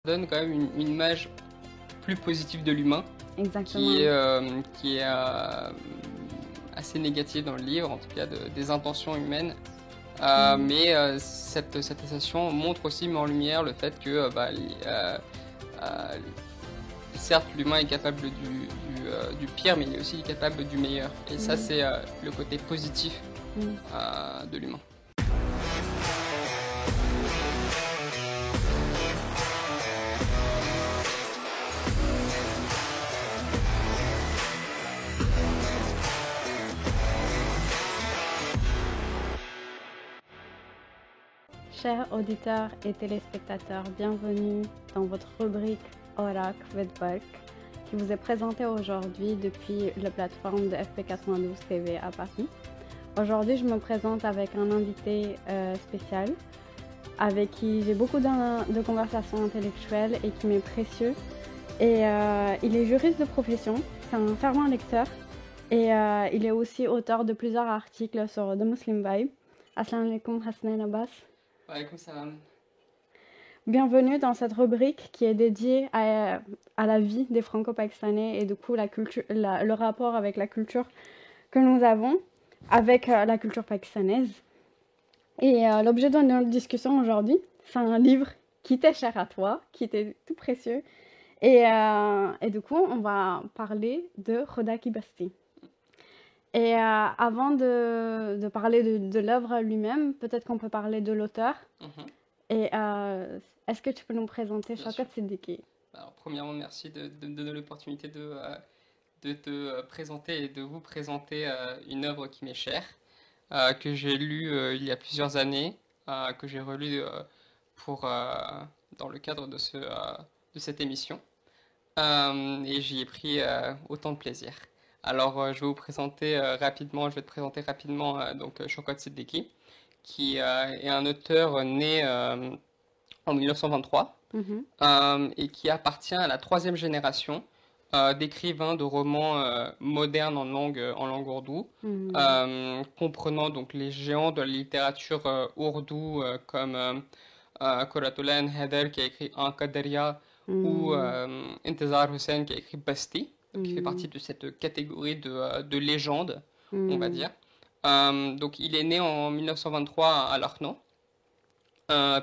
donne quand même une image plus positive de l'humain, Exactement. qui est assez négative dans le livre, en tout cas des intentions humaines. Mais cette citation montre aussi, met en lumière le fait que certes l'humain est capable du pire, mais il est aussi capable du meilleur. Et ça, c'est le côté positif de l'humain. Chers auditeurs et téléspectateurs, bienvenue dans votre rubrique Orak Vedberg qui vous est présentée aujourd'hui depuis la plateforme de FP92 TV à Paris. Aujourd'hui, je me présente avec un invité spécial avec qui j'ai beaucoup de conversations intellectuelles et qui m'est précieux. Et il est juriste de profession, c'est un fervent lecteur et il est aussi auteur de plusieurs articles sur The Muslim Vibe. Assalamu alaikum, Hasnain Abbas. Waalaikum salam. Bienvenue dans cette rubrique qui est dédiée à la vie des Franco-Pakistanais et du coup le rapport avec la culture que nous avons avec la culture pakistanaise. Et l'objet de notre discussion aujourd'hui, c'est un livre qui t'est cher à toi, qui t'est tout précieux. Et du coup, on va parler de Khuda Ki Basti. Et avant de parler de l'œuvre lui-même, peut-être qu'on peut parler de l'auteur. Et est-ce que tu peux nous présenter Shaukat Siddiqui? Alors, premièrement, merci de me donner l'opportunité de te présenter et de vous présenter une œuvre qui m'est chère, que j'ai lue il y a plusieurs années, que j'ai relue dans le cadre de cette émission. Et j'y ai pris autant de plaisir. Alors, je vais vous présenter rapidement, donc Shaukat Siddiqui, qui est un auteur né en 1923 et qui appartient à la troisième génération d'écrivains de romans modernes en langue ourdou, comprenant donc les géants de la littérature ourdou comme Quratullah Haider qui a écrit Qadariya ou Intezar Hussain qui a écrit Basti, qui fait partie de cette catégorie de légendes, on va dire. Donc il est né en 1923 à Lucknow.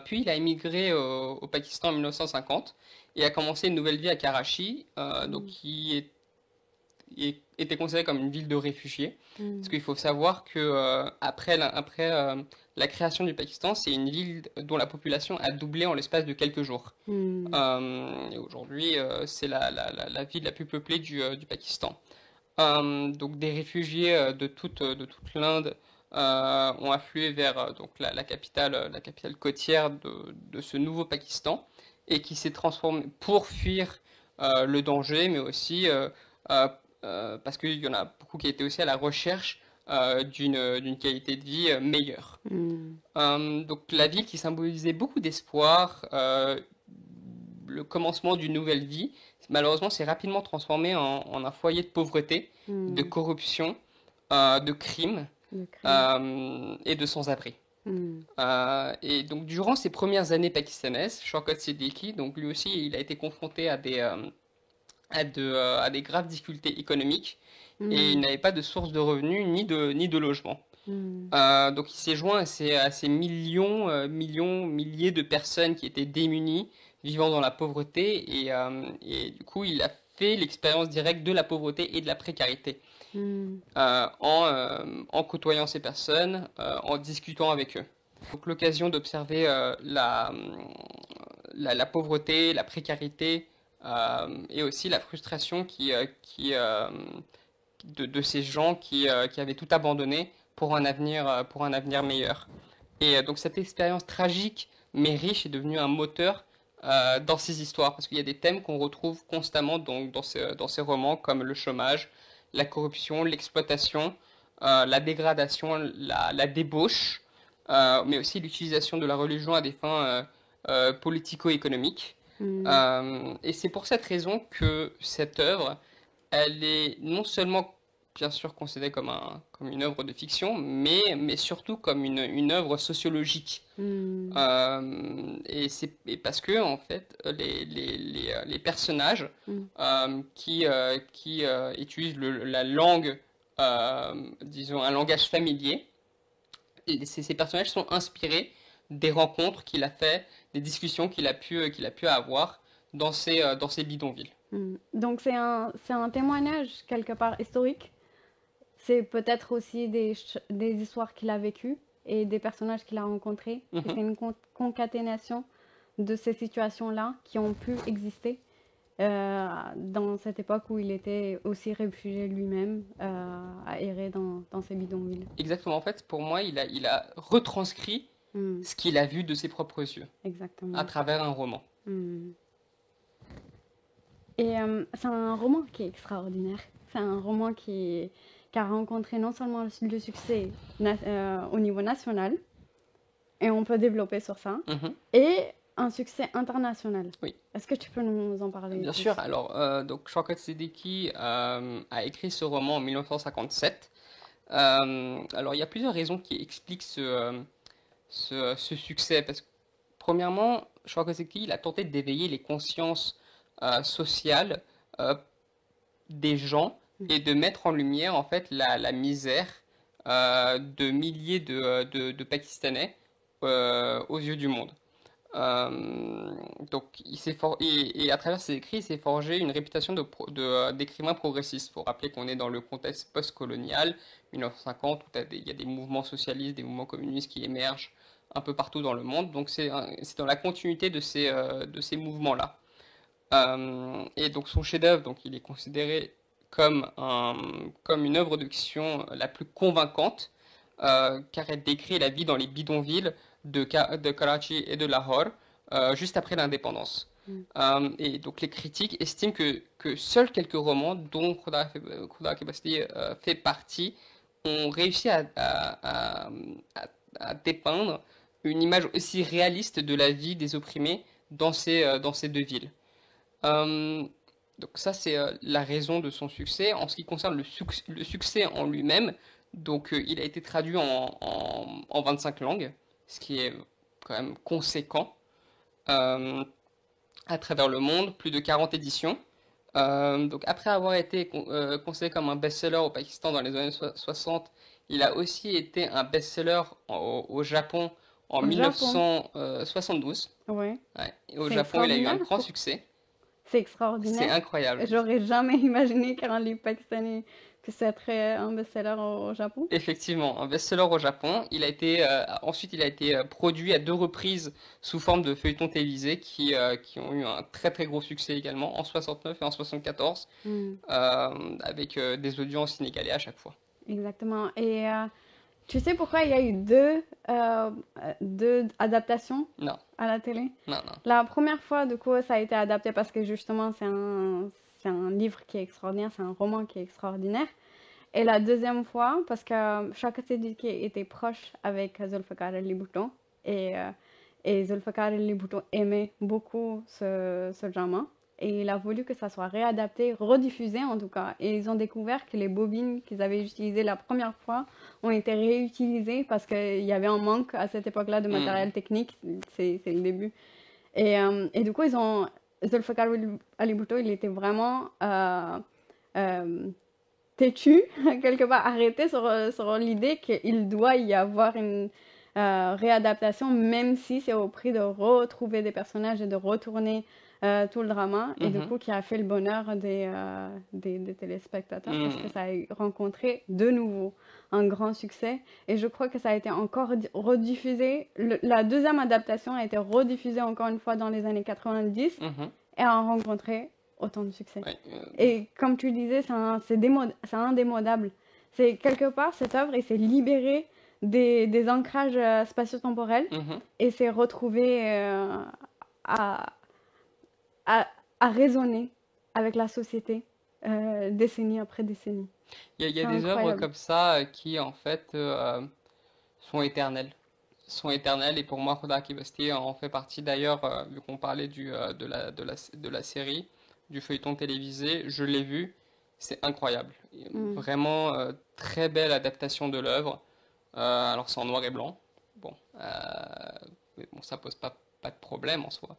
Puis il a émigré au Pakistan en 1950 et a commencé une nouvelle vie à Karachi, donc qui était considérée comme une ville de réfugiés. Parce qu'il faut savoir que après la création du Pakistan, c'est une ville dont la population a doublé en l'espace de quelques jours. Et aujourd'hui, c'est la ville la plus peuplée du Pakistan. Donc des réfugiés de toute l'Inde ont afflué vers donc la capitale côtière de ce nouveau Pakistan et qui s'est transformé pour fuir le danger, mais aussi parce qu'il y en a beaucoup qui étaient aussi à la recherche d'une qualité de vie meilleure. Donc la ville qui symbolisait beaucoup d'espoir, le commencement d'une nouvelle vie, malheureusement s'est rapidement transformé en un foyer de pauvreté, de corruption, de crimes et de sans-abri. Et donc durant ses premières années pakistanaises, Shaukat Siddiqui, donc lui aussi, il a été confronté à des graves difficultés économiques et il n'avait pas de source de revenus ni de logement. Donc il s'est joint à ces milliers de personnes qui étaient démunies, vivant dans la pauvreté et du coup il a fait l'expérience directe de la pauvreté et de la précarité en côtoyant ces personnes, en discutant avec eux. Donc l'occasion d'observer la pauvreté, la précarité et aussi la frustration de ces gens qui avaient tout abandonné pour un avenir meilleur. Et donc cette expérience tragique mais riche est devenue un moteur dans ces histoires, parce qu'il y a des thèmes qu'on retrouve constamment dans ces romans, comme le chômage, la corruption, l'exploitation, la dégradation, la débauche, mais aussi l'utilisation de la religion à des fins politico-économiques. Et c'est pour cette raison que cette œuvre, elle est non seulement bien sûr considéré comme une œuvre de fiction, mais surtout comme une œuvre sociologique. Hmm. Et parce que, en fait, les personnages Hmm. qui utilisent la langue, disons, un langage familier, et ces personnages sont inspirés des rencontres qu'il a fait, des discussions qu'il a pu avoir dans ces bidonvilles. Hmm. Donc c'est un témoignage quelque part historique. C'est peut-être aussi des histoires qu'il a vécues et des personnages qu'il a rencontrés. Et c'est Mhm. une concaténation de ces situations-là qui ont pu exister dans cette époque où il était aussi réfugié lui-même à errer dans ces bidonvilles. Exactement, en fait, pour moi, il a retranscrit Hmm. ce qu'il a vu de ses propres yeux à Exactement. travers un roman. Hmm. Et c'est un roman qui est extraordinaire. C'est un roman qui a rencontré non seulement le succès au niveau national, et on peut développer sur ça, Mhm. et un succès international. Oui. Est-ce que tu peux nous en parler Bien plus? sûr, alors, donc Shaukat Siddiqui a écrit ce roman en 1957. Alors, il y a plusieurs raisons qui expliquent ce succès. Parce que, premièrement, Shaukat Siddiqui, il a tenté d'éveiller les consciences sociales euh, des gens et de mettre en lumière, en fait, la misère de milliers de Pakistanais aux yeux du monde. Donc, et à travers ses écrits, il s'est forgé une réputation d'écrivain progressiste. Il faut rappeler qu'on est dans le contexte post-colonial, 1950, où il y a des mouvements socialistes, des mouvements communistes qui émergent un peu partout dans le monde. Donc, c'est dans la continuité de ces mouvements-là. Et donc, son chef-d'œuvre, donc, il est considéré comme une œuvre de fiction la plus convaincante, car elle décrit la vie dans les bidonvilles de Karachi et de Lahore juste après l'indépendance. Mm. Et donc les critiques estiment que seuls quelques romans, dont Khuda Ke Basti fait partie, ont réussi à dépeindre une image aussi réaliste de la vie des opprimés dans ces deux villes. Euh, donc ça, c'est la raison de son succès. En ce qui concerne le succès en lui-même, donc il a été traduit en 25 langues, ce qui est quand même conséquent euh, à travers le monde, plus de 40 éditions. Donc après avoir été considéré comme un best-seller au Pakistan dans les années 60, il a aussi été un best-seller au Japon en Au Japon, 1972. ouais. Ouais. Et au C'est Japon, il a eu un extraordinaire. grand succès. C'est C'est extraordinaire. incroyable. J'aurais jamais imaginé qu'un livre pakistanais que ça serait un best-seller au Japon. Effectivement, un best-seller au Japon. Ensuite, il a été produit à deux reprises sous forme de feuilletons télévisés qui ont eu un très très gros succès également, en 69 et en 74, Mm. avec des audiences inégalées à chaque fois. Exactement. Et tu sais pourquoi il y a eu deux adaptations Non, à la télé? non, non. La première fois, du coup, ça a été adapté parce que justement, c'est un livre qui est extraordinaire, c'est un roman qui est extraordinaire. Et la deuxième fois, parce que Shaukat Siddiqui était proche avec Zulfikar Ali Bhutto. Et, euh, et Zulfikar Ali Bhutto aimait beaucoup ce drama. Et il a voulu que ça soit réadapté, rediffusé en tout cas. Et ils ont découvert que les bobines qu'ils avaient utilisées la première fois ont été réutilisées parce qu'il y avait un manque à cette époque-là de Hmm. matériel technique. C'est le début. Et du coup, ils ont. Zulfikar Ali Bhutto, il était vraiment euh, têtu, quelque part arrêté sur l'idée qu'il doit y avoir une réadaptation, même si c'est au prix de retrouver des personnages et de retourner tout le drama, et du Mhm. coup qui a fait le bonheur des téléspectateurs parce que Hmm. ça a rencontré de nouveau un grand succès, et je crois que ça a été encore rediffusé, la deuxième adaptation a été rediffusée encore une fois dans les années 90 Mhm. et a rencontré autant de succès. Ouais, Et comme tu disais, c'est indémodable. C'est quelque part, cette œuvre, il s'est libéré des ancrages spatio-temporels mhm. et s'est retrouvé à, à, à raisonner avec la société décennie après décennie. Il y a C'est des œuvres incroyable. comme ça qui, en fait, sont éternelles. Sont éternelles, et pour moi, Khuda Ki Basti en fait partie. D'ailleurs, vu qu'on parlait de la série, du feuilleton télévisé, je l'ai vu. c'est incroyable. Mm. Vraiment très belle adaptation de l'œuvre. Alors c'est en noir et blanc. Bon, mais bon, ça pose pas de problème en soi.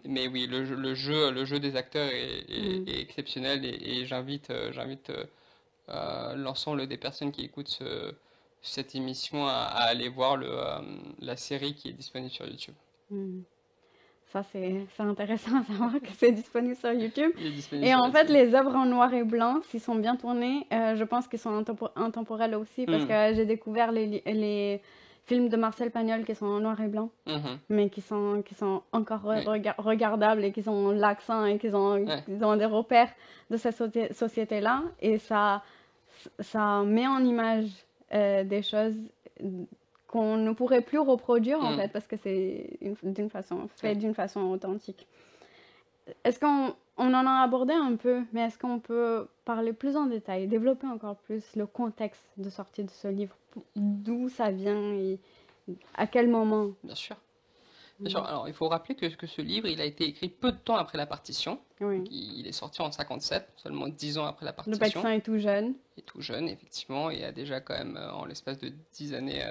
Mais oui, le jeu des acteurs Mm. est exceptionnel et j'invite l'ensemble des personnes qui écoutent cette émission à aller voir la série qui est disponible sur YouTube. Mm. Ça, c'est intéressant à savoir que c'est disponible sur YouTube. Il est disponible Et sur en fait, YouTube. les œuvres en noir et blanc, s'ils sont bien tournés, je pense qu'ils sont intemporels aussi parce Hmm, que j'ai découvert les films de Marcel Pagnol qui sont en noir et blanc, mhm, mais qui sont encore oui, regardables et qui ont l'accent et ouais, qu'ils ont des repères de cette société-là. Et ça met en image des choses qu'on ne pourrait plus reproduire en hmm, fait parce que c'est fait ouais. d'une façon authentique. Est-ce qu'on en a abordé un peu, mais est-ce qu'on peut parler plus en détail, développer encore plus le contexte de sortie de ce livre, d'où ça vient et à quel moment? Bien sûr. Bien sûr. Mm. Alors, il faut rappeler que ce livre, il a été écrit peu de temps après la partition. Donc, Oui. il est sorti en 57, seulement 10 ans après la Le partition. Pakistan est tout jeune. Il est tout jeune, effectivement, et a déjà quand même, en l'espace de 10 années,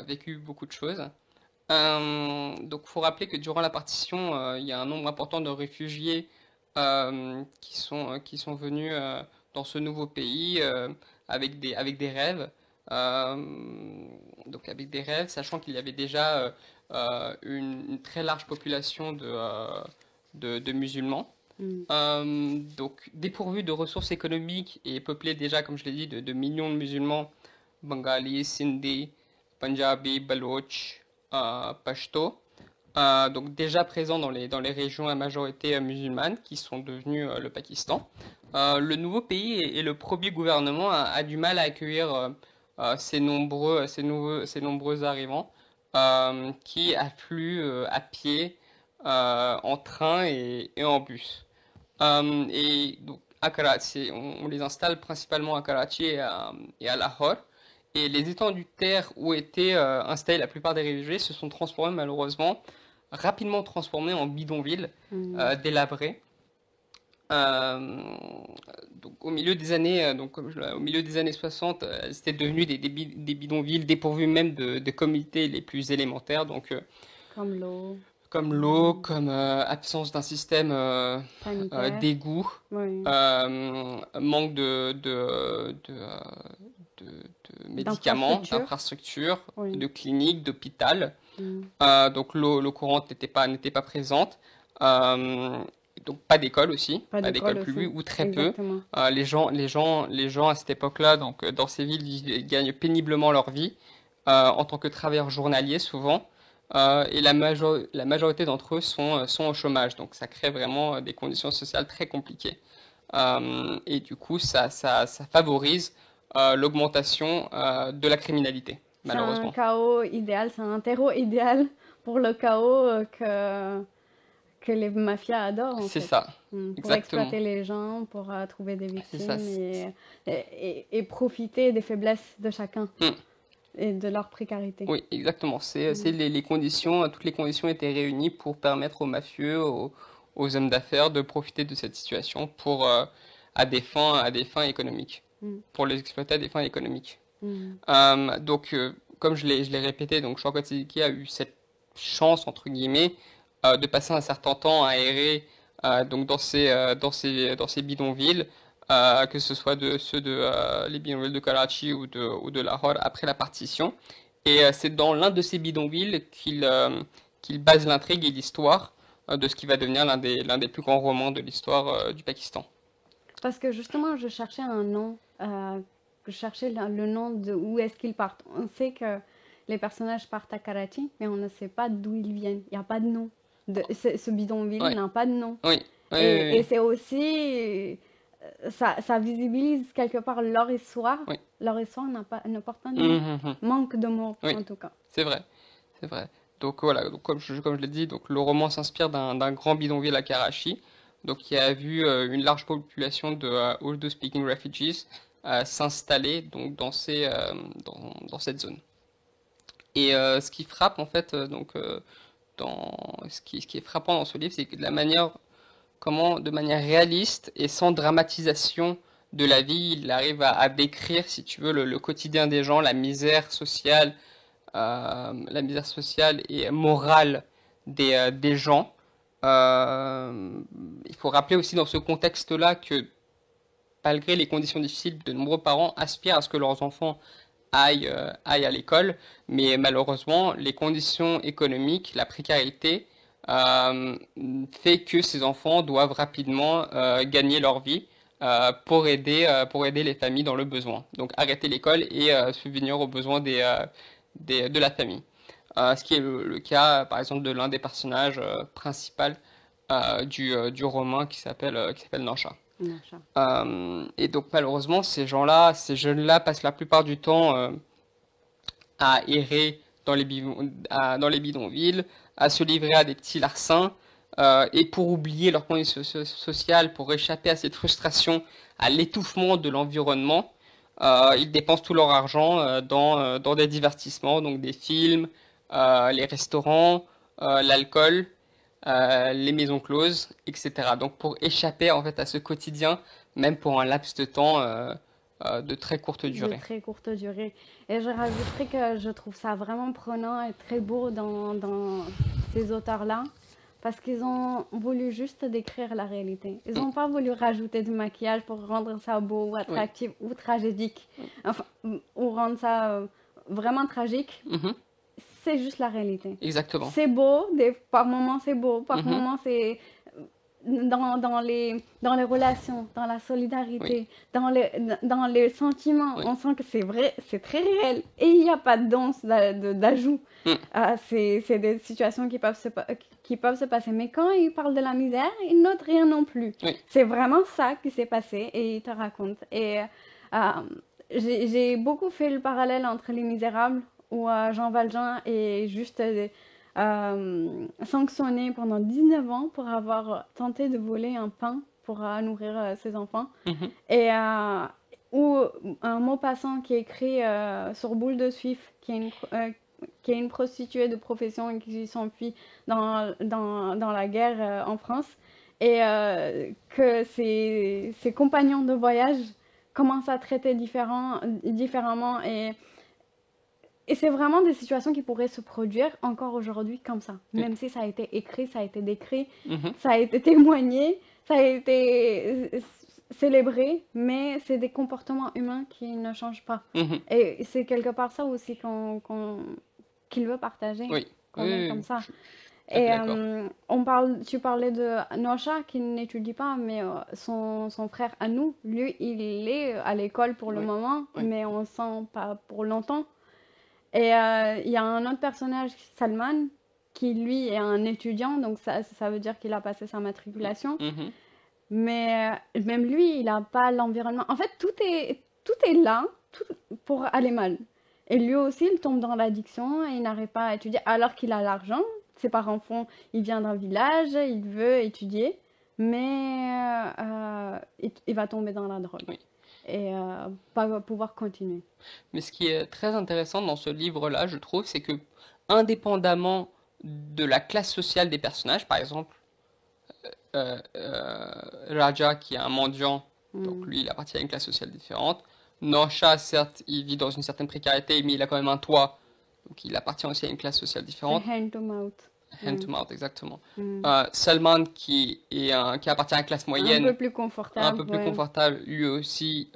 vécu beaucoup de choses. Donc, il faut rappeler que durant la partition, il y a un nombre important de réfugiés qui sont venus dans ce nouveau pays avec des rêves. Euh, donc, avec des rêves, sachant qu'il y avait déjà une très large population de musulmans. Mm. Donc, dépourvu de ressources économiques et peuplé déjà, comme je l'ai dit, de millions de musulmans, Bengali, Sindhi, Punjabi, Baloch, Pashto, donc déjà présents dans les régions à majorité musulmane qui sont devenues le Pakistan. Le nouveau pays et le premier gouvernement a du mal à accueillir ces nombreux arrivants qui affluent à pied, en train et en bus. Et donc à Karachi, on les installe principalement à Karachi et à Lahore. Et les étendues de terre où étaient installés la plupart des réfugiés se sont transformés malheureusement, rapidement transformés en bidonvilles Mm. délabrés. Euh, donc au milieu des années 60, c'était devenu des bidonvilles dépourvus même de comités les plus élémentaires, donc Comme l'eau comme l'eau, mm. comme absence d'un système Sanitaire. d'égout, Oui. manque de médicaments, D'infrastructure. d'infrastructures, Oui. de cliniques, d'hôpital. Mm. Donc l'eau courante n'était pas présente. Euh, donc pas d'école aussi, Pas pas d'école d'école aussi. publique ou très peu. Exactement. Les gens à cette époque-là, donc dans ces villes, ils gagnent péniblement leur vie en tant que travailleurs journaliers souvent. Et la majorité d'entre eux sont au chômage, donc ça crée vraiment des conditions sociales très compliquées. Et du coup, ça favorise l'augmentation de la criminalité, C'est un malheureusement. chaos idéal, c'est un terreau idéal pour le chaos que les mafias adorent en C'est fait. ça, Pour exactement. exploiter les gens, pour trouver des C'est ça. victimes et profiter des faiblesses de chacun Hmm. et de leur précarité. Oui, exactement. C'est Mm. les conditions, toutes les conditions étaient réunies pour permettre aux mafieux, aux hommes d'affaires de profiter de cette situation pour, à des fins économiques, Mm. pour les exploiter à des fins économiques. Mm. Donc, comme je l'ai répété, donc Shaukat Siddiqui a eu cette chance, entre guillemets, de passer un certain temps à errer donc dans ces bidonvilles, que ce soit les bidonvilles de Karachi ou de Lahore après la partition. Et c'est dans l'un de ces bidonvilles qu'il base l'intrigue et l'histoire de ce qui va devenir l'un des plus grands romans de l'histoire du Pakistan. Parce que justement, je cherchais un nom, je cherchais le nom de où est-ce qu'ils partent. On sait que les personnages partent à Karachi, mais on ne sait pas d'où ils viennent. Il n'y a pas de nom. Ce bidonville Oui, n'a pas de nom. oui, oui, Et oui, c'est aussi, ça visibilise quelque part leur histoire. oui. Leur histoire ne porte pas de Oui. nom. Mhm. Manque de mots, Oui, en tout cas. c'est vrai, c'est vrai. Donc voilà, donc, comme je l'ai dit, donc le roman s'inspire d'un grand bidonville à Karachi, donc qui a vu une large population de Urdu-speaking refugees s'installer donc dans cette zone. Et ce qui frappe en fait, ce qui est frappant dans ce livre, c'est que de la manière comment, de manière réaliste et sans dramatisation de la vie, il arrive à décrire, si tu veux, le quotidien des gens, la misère sociale et morale des gens. Il faut rappeler aussi dans ce contexte-là que malgré les conditions difficiles, de nombreux parents aspirent à ce que leurs enfants aillent à l'école, mais malheureusement, les conditions économiques, la précarité, euh, fait que ces enfants doivent rapidement gagner leur vie pour aider les familles dans le besoin. Donc arrêter l'école et subvenir aux besoins de la famille. Ce qui est le cas, par exemple, de l'un des personnages principaux du roman qui s'appelle Nansha. Machin. Et donc malheureusement, ces gens-là, ces jeunes-là passent la plupart du temps à errer dans les bidonvilles, à se livrer à des petits larcins, et pour oublier leur condition sociale, pour échapper à cette frustration, à l'étouffement de l'environnement, ils dépensent tout leur argent dans des divertissements, donc des films, les restaurants, l'alcool, les maisons closes, etc. Donc pour échapper en fait à ce quotidien, même pour un laps de temps de très courte De durée. très courte durée. Et je rajouterais que je trouve ça vraiment prenant et très beau dans ces auteurs-là, parce qu'ils ont voulu juste décrire la réalité. Ils n'ont pas voulu rajouter du maquillage pour rendre ça beau ou Oui, attractif ou tragédique, enfin, ou rendre ça vraiment tragique. mhm, C'est juste la réalité. exactement. C'est beau, par moments c'est beau, par Mhm, moments c'est dans les relations, dans la oui, solidarité, dans les sentiments. oui, On sent que c'est vrai, c'est très réel. Et il n'y a pas de danse d'ajout. mm, C'est des situations qui peuvent se passer. Mais quand il parle de la misère, il note rien non plus. oui, C'est vraiment ça qui s'est passé et il te raconte. Et j'ai beaucoup fait le parallèle entre Les Misérables, où Jean Valjean est juste sanctionné pendant 19 ans pour avoir tenté de voler un pain pour nourrir ses enfants. mhm, Et ou un mot passant qui est écrit sur Boule de Suif, qui est une prostituée de profession et qui s'enfuit dans la guerre en France. Et que ses compagnons de voyage commencent à traiter différemment. Et c'est vraiment des situations qui pourraient se produire encore aujourd'hui comme ça. oui, Même si ça a été écrit, ça a été décrit, mhm, ça a été témoigné, ça a été célébré, mais c'est des comportements humains qui ne changent pas. mhm, Et c'est quelque part ça aussi qu'il veut partager, oui, oui, quand même oui, comme oui, ça. je suis tout à fait Et d'accord. tu parlais de Nocha qui n'étudie pas, mais son frère Anou, lui, il est à l'école pour le Oui, moment, oui, mais on sent pas pour longtemps. Et il y a un autre personnage, Salman, qui lui est un étudiant, donc ça veut dire qu'il a passé sa matriculation. mhm, Mais même lui, il n'a pas l'environnement. En fait, tout est là pour aller mal. Et lui aussi, il tombe dans l'addiction et il n'arrive pas à étudier alors qu'il a l'argent. Ses parents font, il vient d'un village, il veut étudier, mais il va tomber dans la drogue oui. et pas pouvoir continuer. Mais ce qui est très intéressant dans ce livre-là, je trouve, c'est que indépendamment de la classe sociale des personnages, par exemple, Raja qui est un mendiant, donc Mm. lui il appartient à une classe sociale différente. Nansha, certes, il vit dans une certaine précarité, mais il a quand même un toit, donc il appartient aussi à une classe sociale C'est différente. hand to mouth. Hand Mm. to mouth, exactement. Mm. Salman qui appartient à la classe Un moyenne, peu plus un confortable, peu plus ouais. confortable, lui aussi,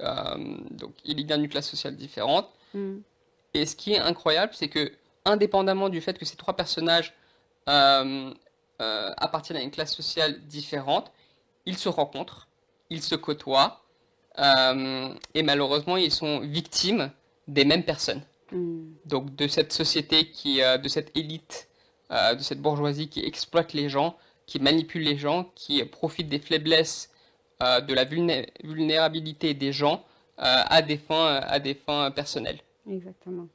donc il vient d'une classe sociale différente. Mm. Et ce qui est incroyable, c'est que, indépendamment du fait que ces trois personnages euh, appartiennent à une classe sociale différente, ils se rencontrent, ils se côtoient, et malheureusement, ils sont victimes des mêmes personnes. Mm. Donc, de cette société de cette élite, de cette bourgeoisie qui exploite les gens, qui manipule les gens, qui profite des faiblesses, de la vulnérabilité des gens, à des fins personnelles. Exactement.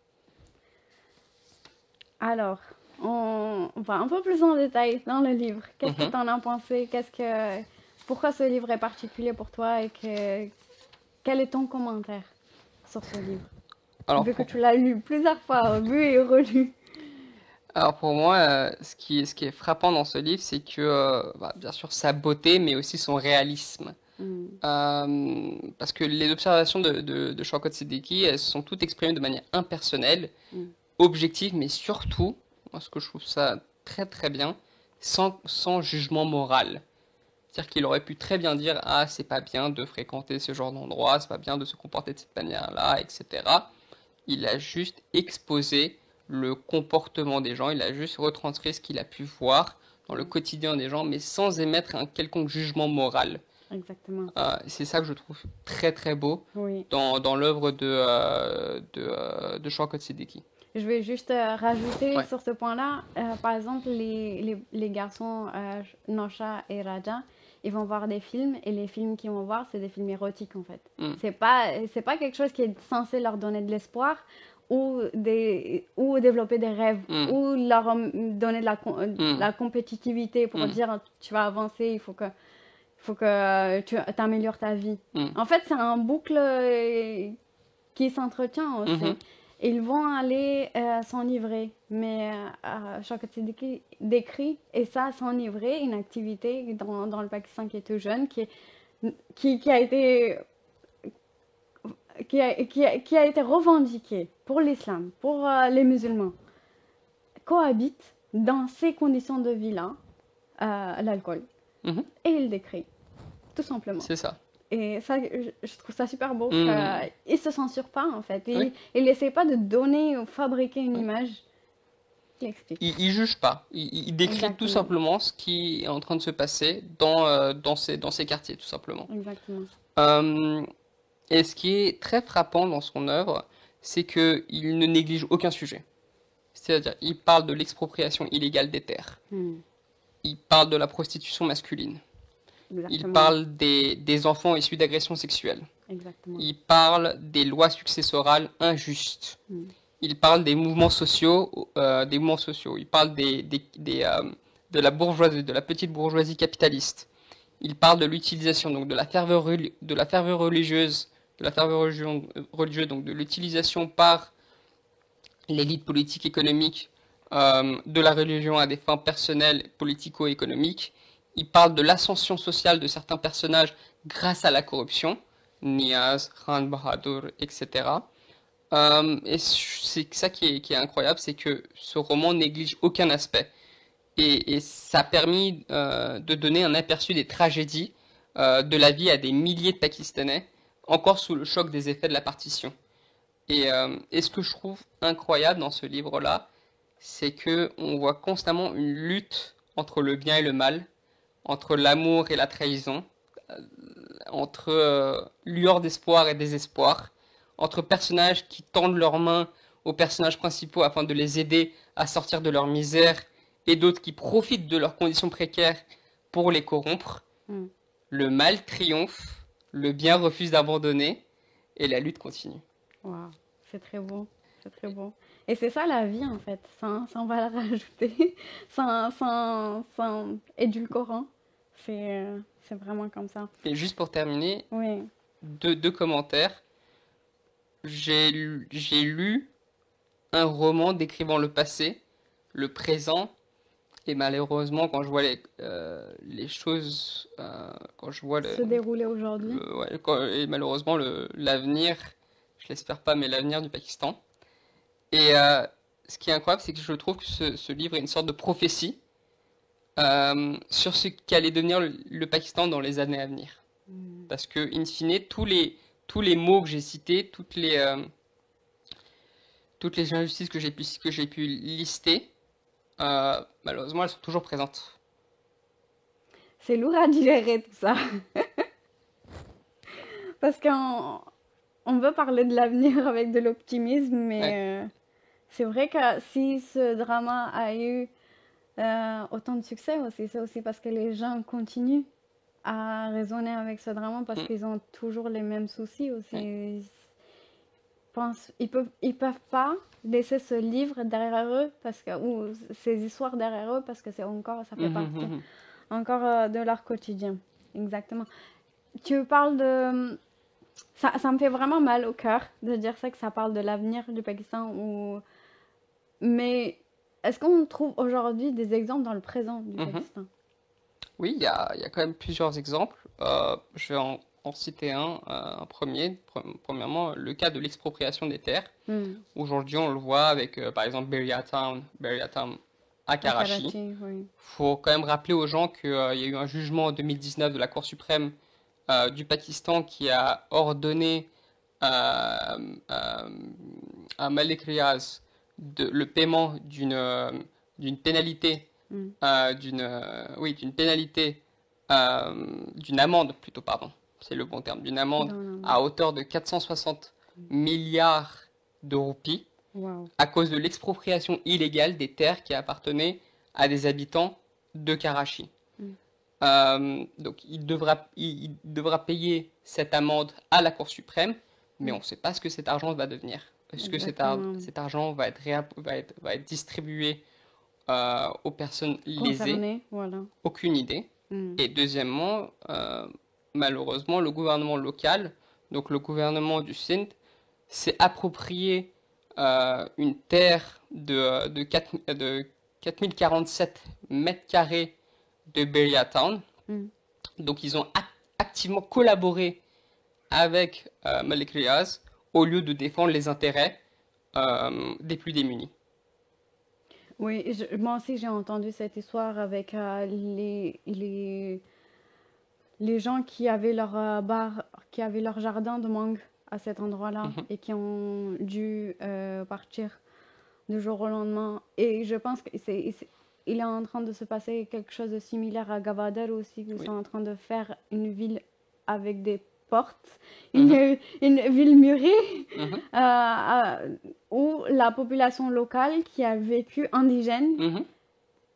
Alors, on va un peu plus en détail dans le livre. Qu'est-ce que Mhm. tu en as pensé? Pourquoi ce livre est particulier pour toi et quel est ton commentaire sur ce livre? Alors, Vu que tu l'as lu plusieurs fois, vu et relu. Alors pour moi, ce qui est frappant dans ce livre, c'est que, bien sûr, sa beauté, mais aussi son réalisme. Mm, Parce que les observations de Shaukat Siddiqui, elles sont toutes exprimées de manière impersonnelle, mm, objective, mais surtout, moi ce que je trouve ça très très bien, sans jugement moral. C'est-à-dire qu'il aurait pu très bien dire, ah, c'est pas bien de fréquenter ce genre d'endroit, c'est pas bien de se comporter de cette manière-là, etc. Il a juste exposé le comportement des gens, il a juste retranscrit ce qu'il a pu voir dans le mm. quotidien des gens, mais sans émettre un quelconque jugement moral. Exactement. C'est ça que je trouve très très beau Oui. dans l'œuvre de Shaukat Siddiqui. Je vais juste rajouter Ouais. sur ce point-là, par exemple, les garçons Nosha et Raja, ils vont voir des films et les films qu'ils vont voir, c'est des films érotiques en fait. Mm, C'est pas quelque chose qui est censé leur donner de l'espoir ou développer des rêves mm, ou leur donner de mm, la compétitivité pour mm, dire tu vas avancer, il faut que tu améliores ta vie. mm, En fait, c'est un boucle qui s'entretient aussi. mhm, Ils vont aller s'enivrer, mais Shaukat Siddiqui décrit, et ça, s'enivrer, une activité dans le Pakistan qui est tout jeune, qui a été, qui a été revendiquée pour l'islam, pour les musulmans, cohabite dans ces conditions de vie-là, l'alcool. mhm. Et il décrit, tout simplement. C'est ça. Et ça, je trouve ça super beau. Mm, Il ne se censure pas, en fait. oui. Il n'essaie pas de donner ou fabriquer une Oui. image. Il explique. Il juge pas. Il décrit tout Exactement. simplement ce qui est en train de se passer dans ces quartiers, tout simplement. Exactement. Euh, et ce qui est très frappant dans son œuvre, c'est qu'il ne néglige aucun sujet. C'est-à-dire, il parle de l'expropriation illégale des terres. Hmm. Il parle de la prostitution masculine. Il Exactement. parle des enfants issus d'agressions sexuelles. Exactement. Il parle des lois successorales injustes. Hmm. Il parle des mouvements sociaux, des mouvements sociaux. Il parle de la bourgeoisie, de la petite bourgeoisie capitaliste. Il parle de l'utilisation, donc de la ferveur religieuse, religieuse, donc de l'utilisation par l'élite politique économique de la religion à des fins personnelles, politico-économiques. Il parle de l'ascension sociale de certains personnages grâce à la corruption, Niaz, Khan Bahadur, etc. Et c'est ça qui est incroyable, c'est que ce roman néglige aucun aspect. Et ça a permis de donner un aperçu des tragédies de la vie à des milliers de Pakistanais, encore sous le choc des effets de la partition. Et ce que je trouve incroyable dans ce livre-là, c'est que on voit constamment une lutte entre le bien et le mal, entre l'amour et la trahison, entre lueur d'espoir et désespoir, entre personnages qui tendent leurs mains aux personnages principaux afin de les aider à sortir de leur misère, et d'autres qui profitent de leurs conditions précaires pour les corrompre. Hmm. Le mal triomphe, le bien refuse d'abandonner, et la lutte continue. Wow. C'est très beau. C'est très beau. Et c'est ça la vie, en fait, sans valeur ajoutée, sans édulcorant. C'est vraiment comme ça. Et juste pour terminer, Oui. deux commentaires. J'ai lu un roman décrivant le passé, le présent, et malheureusement, quand je vois les choses, quand je vois Se dérouler aujourd'hui. ouais, et malheureusement l'avenir, je l'espère pas, mais l'avenir du Pakistan. Et ce qui est incroyable, c'est que je trouve que ce livre est une sorte de prophétie sur ce qu'allait devenir le Pakistan dans les années à venir. Hmm. Parce que, in fine, tous les mots que j'ai cités, toutes les injustices que j'ai pu lister, malheureusement, elles sont toujours présentes. C'est lourd à digérer tout ça. Parce on veut parler de l'avenir avec de l'optimisme, Ouais. mais c'est vrai que si ce drama a eu autant de succès aussi, c'est aussi parce que les gens continuent à raisonner avec ce drama parce Mm, qu'ils ont toujours les mêmes soucis aussi. ouais. Ils peuvent pas laisser ce livre derrière eux parce que, ou ces histoires derrière eux parce que ça fait Mhm, partie mhm. encore de leur quotidien. Exactement. Tu parles de... ça me fait vraiment mal au cœur de dire ça, que ça parle de l'avenir du Pakistan. Mais est-ce qu'on trouve aujourd'hui des exemples dans le présent du Mhm. Pakistan? Oui, il y a quand même plusieurs exemples. Je vais en citer un premier. Premièrement, le cas de l'expropriation des terres. Hmm. Aujourd'hui, on le voit avec, par exemple, Beria Town à À Karachi. Karachi, oui. Faut quand même rappeler aux gens qu'il y a eu un jugement en 2019 de la Cour suprême du Pakistan qui a ordonné euh, à Malik Riaz le paiement d'une pénalité, Hmm. oui, d'une pénalité, d'une amende plutôt, pardon, c'est le bon terme, d'une amende Dans la... à hauteur de 460 milliards de roupies Wow. à cause de l'expropriation illégale des terres qui appartenaient à des habitants de Karachi. Hmm. Donc il devra payer cette amende à la Cour suprême, mais on ne sait pas ce que cet argent va devenir. Est-ce que Exactement. cet argent va être distribué aux personnes lésées? Concerné, voilà. Aucune idée. Hmm. Et deuxièmement, malheureusement, le gouvernement local, donc le gouvernement du Sindh, s'est approprié une terre de 4047 mètres carrés de Beria Town. Hmm. Donc ils ont activement collaboré avec Malik Riaz au lieu de défendre les intérêts des plus démunis. Oui, moi aussi j'ai entendu cette histoire avec les gens qui avaient leur bar, qui avaient leur jardin de mangue à cet endroit-là Mhm. et qui ont dû partir du jour au lendemain. Et je pense qu'il est en train de se passer quelque chose de similaire à Gavadir aussi. Ils Oui. sont en train de faire une ville avec des portes, Mhm. une ville murée Mhm. où la population locale qui a vécu indigène Mhm.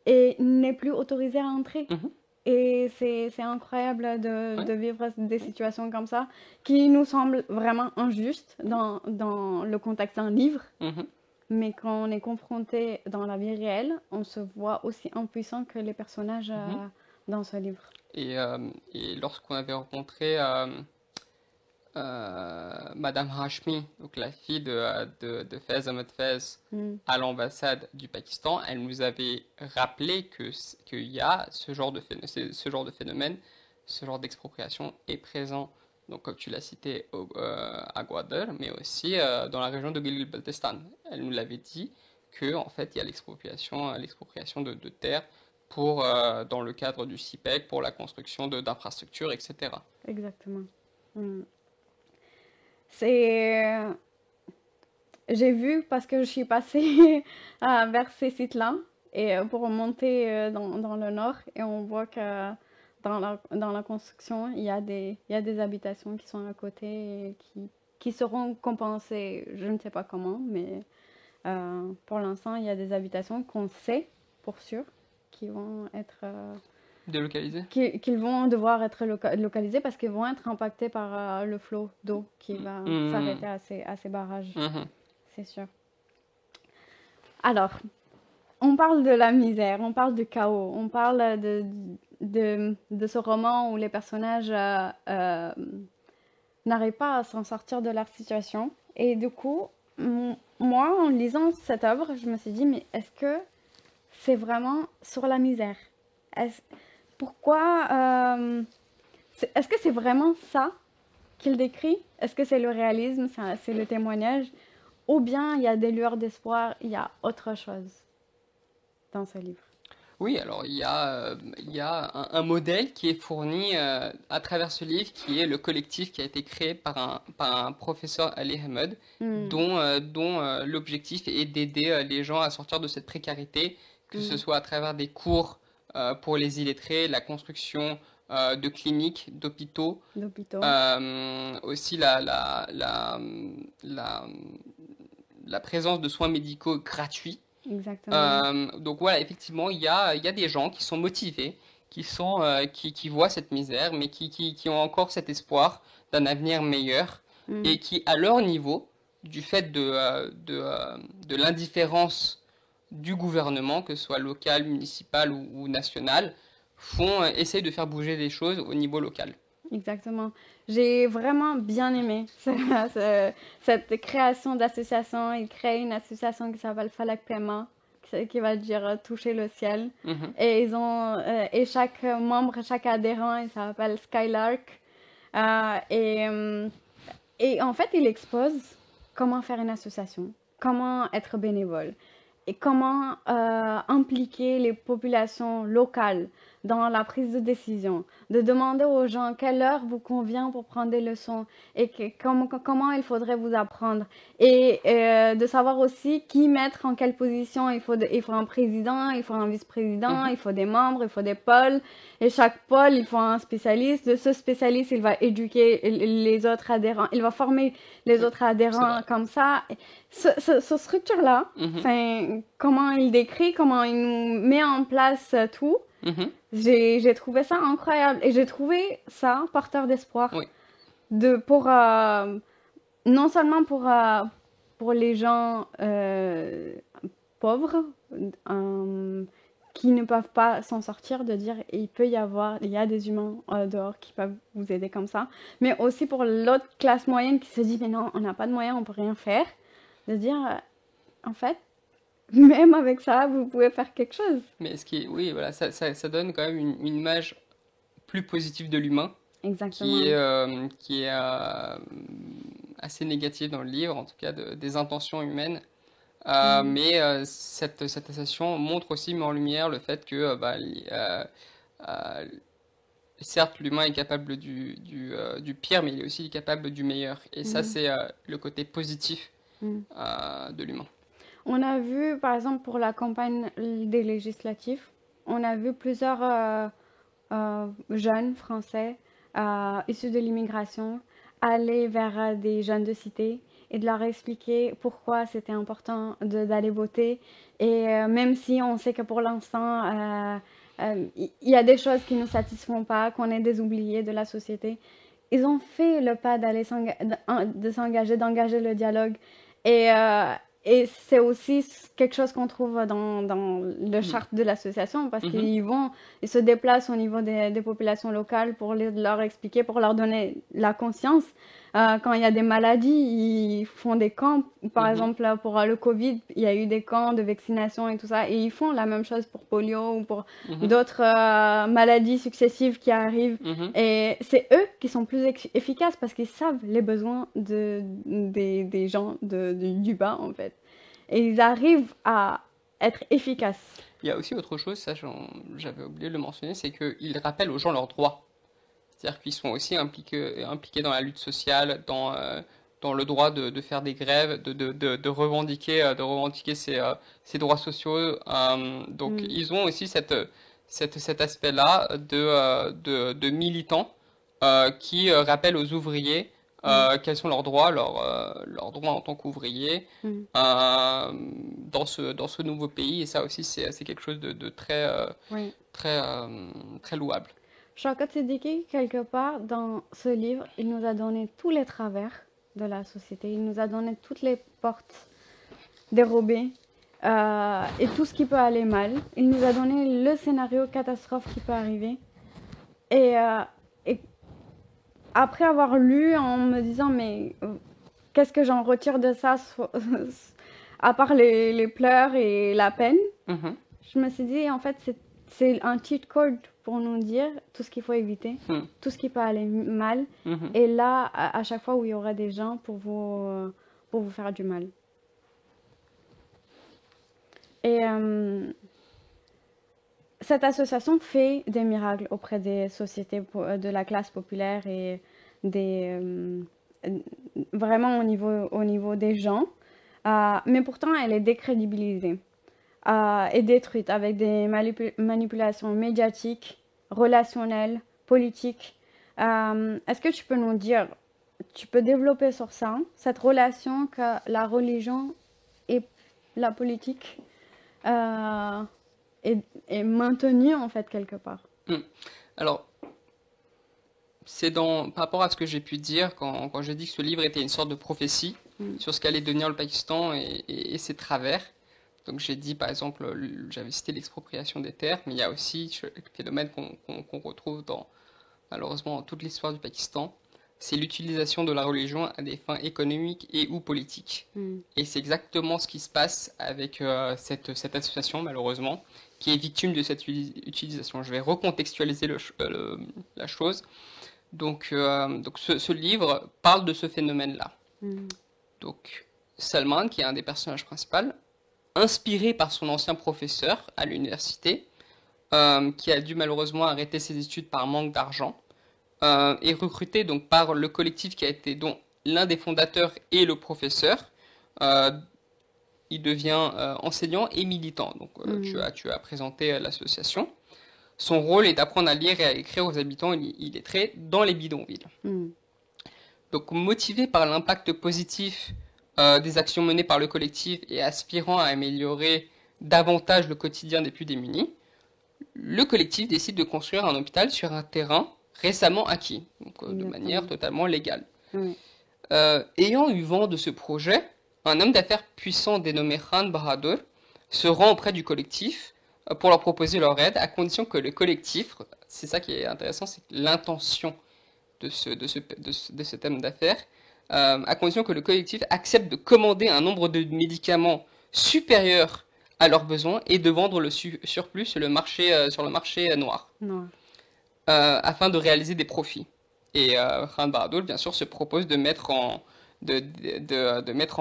et n'est plus autorisée à entrer. Mhm. Et c'est incroyable Ouais. de vivre des situations comme ça qui nous semblent vraiment injustes dans le contexte d'un livre. Mhm. Mais quand on est confronté dans la vie réelle, on se voit aussi impuissant que les personnages Mhm. dans ce livre. Et lorsqu'on avait rencontré Madame Hashmi, donc la fille de Fez Ahmed Fez, Mm. à l'ambassade du Pakistan, elle nous avait rappelé qu'il y a ce genre de phénomène, ce genre d'expropriation est présent, donc comme tu l'as cité, à Gwadar, mais aussi dans la région de Gilgit-Baltistan. Elle nous l'avait dit que en fait il y a l'expropriation de terres pour, dans le cadre du CIPEC, pour la construction d'infrastructures, etc. Exactement. Mm. C'est... J'ai vu parce que je suis passée vers ces sites-là et pour monter dans le nord et on voit que dans la construction, il y a des habitations qui sont à côté et qui seront compensées, je ne sais pas comment, mais pour l'instant, il y a des habitations qu'on sait pour sûr qui vont être Délocalisé? qu'ils vont devoir être localisées parce qu'ils vont être impactés par le flot d'eau qui va s'arrêter à ces barrages. Mhm. C'est sûr. Alors, on parle de la misère, on parle du chaos, on parle de ce roman où les personnages n'arrivent pas à s'en sortir de leur situation. Et du coup, moi, en lisant cette œuvre, je me suis dit, mais est-ce que c'est vraiment sur la misère? Pourquoi est-ce que c'est vraiment ça qu'il décrit? Est-ce que c'est le réalisme, c'est le témoignage? Ou bien il y a des lueurs d'espoir, il y a autre chose dans ce livre? Oui, alors il y a un modèle qui est fourni à travers ce livre, qui est le collectif qui a été créé par un professeur Ali Ahmed, dont l'objectif est d'aider les gens à sortir de cette précarité, que ce soit à travers des cours pour les illettrés, la construction de cliniques, d'hôpitaux, D'hôpitaux. aussi la, la présence de soins médicaux gratuits. Exactement. Donc voilà, effectivement, il y a des gens qui sont motivés, qui voient cette misère, mais qui ont encore cet espoir d'un avenir meilleur et qui, à leur niveau, du fait de l'indifférence du gouvernement, que ce soit local, municipal ou national, essayent de faire bouger les choses au niveau local. Exactement. J'ai vraiment bien aimé cette création d'association. Il crée une association qui s'appelle Falak Pema, qui qui va dire toucher le ciel. Mhm. Et ils ont et chaque membre, chaque adhérent, il s'appelle Skylark. Euh, et, euh, et en fait, il expose comment faire une association, comment être bénévole et comment impliquer les populations locales dans la prise de décision, de demander aux gens quelle heure vous convient pour prendre des leçons et comment il faudrait vous apprendre et de savoir aussi qui mettre en quelle position. Il faut un président, il faut un vice-président, Mhm. il faut des membres, il faut des pôles et chaque pôle, il faut un spécialiste. De ce spécialiste, il va éduquer les autres adhérents, il va former les Oui, autres c'est adhérents vrai. comme ça. Ce structure-là, Mhm. enfin, comment il décrit, comment il nous met en place tout, Mhm. j'ai trouvé ça incroyable et j'ai trouvé ça porteur d'espoir Oui. pour non seulement pour les gens pauvres qui ne peuvent pas s'en sortir, de dire il y a des humains dehors qui peuvent vous aider comme ça, mais aussi pour l'autre classe moyenne qui se dit mais non, on n'a pas de moyens, on peut rien faire, de dire en fait, même avec ça, vous pouvez faire quelque chose. Mais oui, voilà, ça donne quand même une image plus positive de l'humain Exactement. qui est assez négative dans le livre, en tout cas des intentions humaines. Mm. Mais cette association montre aussi, met en lumière le fait que euh, certes, l'humain est capable du pire, mais il est aussi capable du meilleur. Et ça, Mm. c'est le côté positif Mm. de l'humain. On a vu, par exemple, pour la campagne des législatives, on a vu plusieurs jeunes français issus de l'immigration aller vers des jeunes de cité et de leur expliquer pourquoi c'était important d'aller voter. Et même si on sait que pour l'instant, il y a des choses qui ne nous satisfont pas, qu'on est des oubliés de la société, ils ont fait le pas de s'engager, d'engager le dialogue. Et, euh, et c'est aussi quelque chose qu'on trouve dans le Mhm. charte de l'association parce Mhm. ils se déplacent au niveau des populations locales pour leur expliquer, pour leur donner la conscience. Quand il y a des maladies, ils font des camps. Par Mhm. exemple, pour le Covid, il y a eu des camps de vaccination et tout ça. Et ils font la même chose pour polio ou pour Mhm. d'autres maladies successives qui arrivent. Mhm. Et c'est eux qui sont plus efficaces parce qu'ils savent les besoins des gens du bas, en fait. Et ils arrivent à être efficaces. Il y a aussi autre chose, ça j'avais oublié de le mentionner, c'est qu'ils rappellent aux gens leurs droits. C'est-à-dire qu'ils sont aussi impliqués dans la lutte sociale, dans le droit de faire des grèves, de revendiquer ses droits sociaux. Donc Mm. ils ont aussi cet aspect-là de militants qui rappellent aux ouvriers Mm. quels sont leurs droits, leurs droits en tant qu'ouvriers Mm. dans ce nouveau pays. Et ça aussi, c'est quelque chose de très, Oui. très, très louable. Shaukat Siddiqui, quelque part, dans ce livre, il nous a donné tous les travers de la société. Il nous a donné toutes les portes dérobées et tout ce qui peut aller mal. Il nous a donné le scénario catastrophe qui peut arriver. Et, et après avoir lu en me disant, mais qu'est-ce que j'en retire de ça, à part les pleurs et la peine, Mhm. je me suis dit, en fait, c'est un cheat code pour nous dire tout ce qu'il faut éviter, Mhm. tout ce qui peut aller mal. Mhm. Et là, à chaque fois où il y aura des gens pour vous faire du mal. Et cette association fait des miracles auprès des sociétés de la classe populaire et des, vraiment au niveau des gens. Mais pourtant, elle est décrédibilisée et détruite avec des manipulations médiatiques, relationnelles, politiques. Est-ce que tu peux nous dire, tu peux développer sur ça, cette relation que la religion et la politique euh, est, est maintenue en fait quelque part? Mhm. Alors, par rapport à ce que j'ai pu dire quand j'ai dit que ce livre était une sorte de prophétie Mm. sur ce qu'allait devenir le Pakistan et ses travers. Donc j'ai dit par exemple, j'avais cité l'expropriation des terres, mais il y a aussi le phénomène qu'on retrouve malheureusement dans toute l'histoire du Pakistan, c'est l'utilisation de la religion à des fins économiques et ou politiques. Et c'est exactement ce qui se passe avec cette association, malheureusement, qui est victime de cette utilisation. Je vais recontextualiser la chose. Donc ce livre parle de ce phénomène-là. Donc, Salman, qui est un des personnages principaux, inspiré par son ancien professeur à l'université, qui a dû malheureusement arrêter ses études par manque d'argent, est recruté donc par le collectif qui a été dont l'un des fondateurs est le professeur. Il devient enseignant et militant. Donc tu as présenté l'association. Son rôle est d'apprendre à lire et à écrire aux habitants illettrés dans les bidonvilles. Donc motivé par l'impact positif des actions menées par le collectif et aspirant à améliorer davantage le quotidien des plus démunis, le collectif décide de construire un hôpital sur un terrain récemment acquis, donc de manière totalement légale. Ayant eu vent de ce projet, un homme d'affaires puissant dénommé Khan Bahadur se rend auprès du collectif pour leur proposer leur aide, à condition que le collectif, c'est ça qui est intéressant, c'est l'intention de cet homme d'affaires, à condition que le collectif accepte de commander un nombre de médicaments supérieur à leurs besoins et de vendre le surplus sur le marché noir, afin de réaliser des profits. Et Khan Bahadur, bien sûr, se propose de mettre en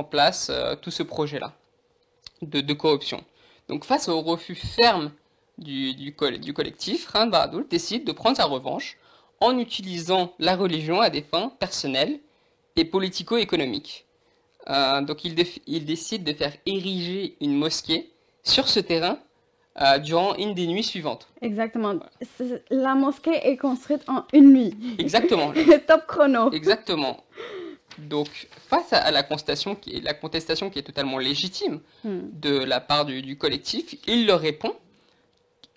place tout ce projet-là de corruption. Donc face au refus ferme du collectif, Khan Bahadur décide de prendre sa revanche en utilisant la religion à des fins personnelles et politico-économiques. Donc il décide de faire ériger une mosquée sur ce terrain durant une des nuits suivantes. Exactement. Voilà. La mosquée est construite en une nuit. Exactement. Top chrono. Exactement. Donc, face à la contestation qui est totalement légitime de la part du collectif, il leur répond